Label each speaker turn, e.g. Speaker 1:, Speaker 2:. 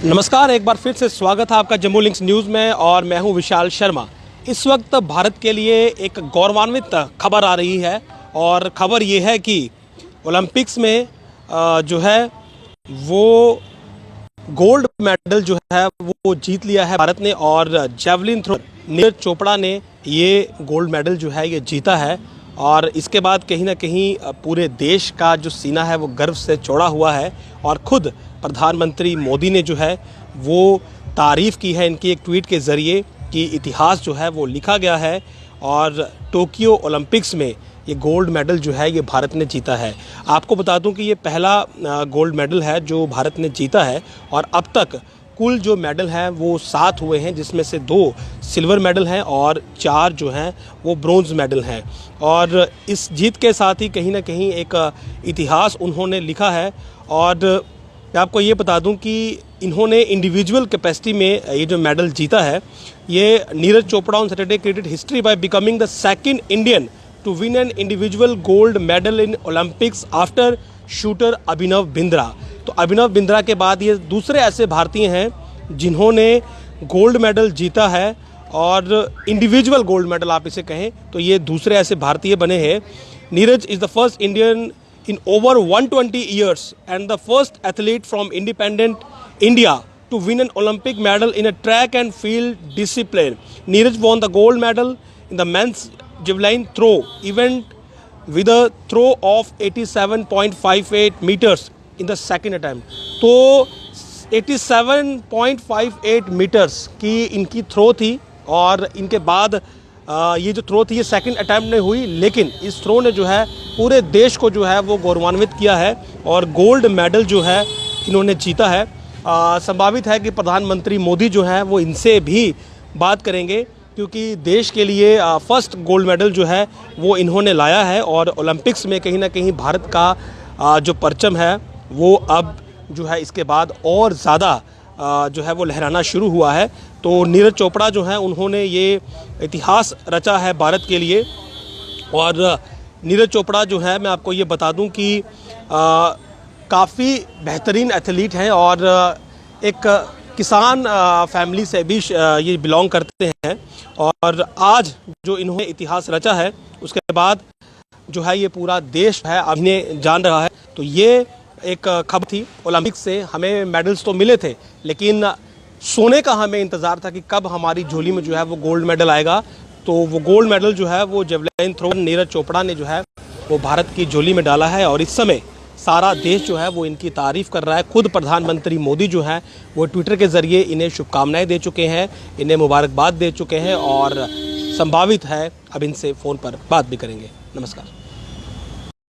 Speaker 1: नमस्कार, एक बार फिर से स्वागत है आपका जम्मू लिंक्स न्यूज़ में और मैं हूं विशाल शर्मा। इस वक्त भारत के लिए एक गौरवान्वित खबर आ रही है और ख़बर ये है कि ओलंपिक्स में जो है वो गोल्ड मेडल जो है वो जीत लिया है भारत ने और जेवलिन थ्रो नीरज चोपड़ा ने ये गोल्ड मेडल जो है ये जीता है। और इसके बाद कहीं ना कहीं पूरे देश का जो सीना है वो गर्व से चौड़ा हुआ है और ख़ुद प्रधानमंत्री मोदी ने जो है वो तारीफ़ की है इनकी एक ट्वीट के ज़रिए कि इतिहास जो है वो लिखा गया है और टोक्यो ओलंपिक्स में ये गोल्ड मेडल जो है ये भारत ने जीता है। आपको बता दूं कि ये पहला गोल्ड मेडल है जो भारत ने जीता है और अब तक कुल जो मेडल हैं वो 7 हुए हैं, जिसमें से 2 सिल्वर मेडल हैं और 4 जो हैं वो ब्रोंज़ मेडल हैं। और इस जीत के साथ ही कहीं ना कहीं एक इतिहास उन्होंने लिखा है। और मैं आपको ये बता दूं कि इन्होंने इंडिविजुअल कैपेसिटी में ये जो मेडल जीता है, ये Neeraj Chopra on Saturday created history by becoming the second Indian to win an individual gold medal in Olympics after shooter Abhinav Bindra. तो अभिनव बिंद्रा के बाद ये दूसरे ऐसे भारतीय हैं जिन्होंने गोल्ड मेडल जीता है और इंडिविजुअल गोल्ड मेडल आप इसे कहें तो ये दूसरे ऐसे भारतीय बने हैं। Neeraj is the first Indian in over 120 years and the first athlete from independent India to win an Olympic medal in a track and field discipline. Neeraj won the gold medal in the men's javelin throw event with a throw of 87.58 meters in the second attempt. तो 87.58 metres की इनकी throw थी और इनके बाद ये जो throw थी ये सेकंड अटैम्प्ट में हुई, लेकिन इस थ्रो ने जो है पूरे देश को जो है वो गौरवान्वित किया है और गोल्ड मेडल जो है इन्होंने जीता है। संभावित है कि प्रधानमंत्री मोदी जो है वो इनसे भी बात करेंगे क्योंकि देश के लिए फर्स्ट गोल्ड मेडल जो है वो इन्होंने लाया है और ओलंपिक्स में कहीं ना कहीं भारत का जो परचम है वो अब जो है इसके बाद और ज़्यादा जो है वो लहराना शुरू हुआ है। तो नीरज चोपड़ा जो है उन्होंने ये इतिहास रचा है भारत के लिए। और नीरज चोपड़ा जो है मैं आपको ये बता दूं कि काफ़ी बेहतरीन एथलीट हैं और एक किसान फैमिली से भी ये बिलोंग करते हैं। और आज जो इन्होंने इतिहास रचा है उसके बाद जो है ये पूरा देश है अब इन्हें जान रहा है। तो ये एक खबर थी। ओलंपिक से हमें मेडल्स तो मिले थे लेकिन सोने का हमें इंतज़ार था कि कब हमारी झोली में जो है वो गोल्ड मेडल आएगा। तो वो गोल्ड मेडल जो है वो जेवलिन थ्रो नीरज चोपड़ा ने जो है वो भारत की झोली में डाला है और इस समय सारा देश जो है वो इनकी तारीफ़ कर रहा है। खुद प्रधानमंत्री मोदी जो है वो ट्विटर के ज़रिए इन्हें शुभकामनाएं दे चुके हैं, इन्हें मुबारकबाद दे चुके हैं और संभावित है अब इनसे फ़ोन पर बात भी करेंगे। नमस्कार।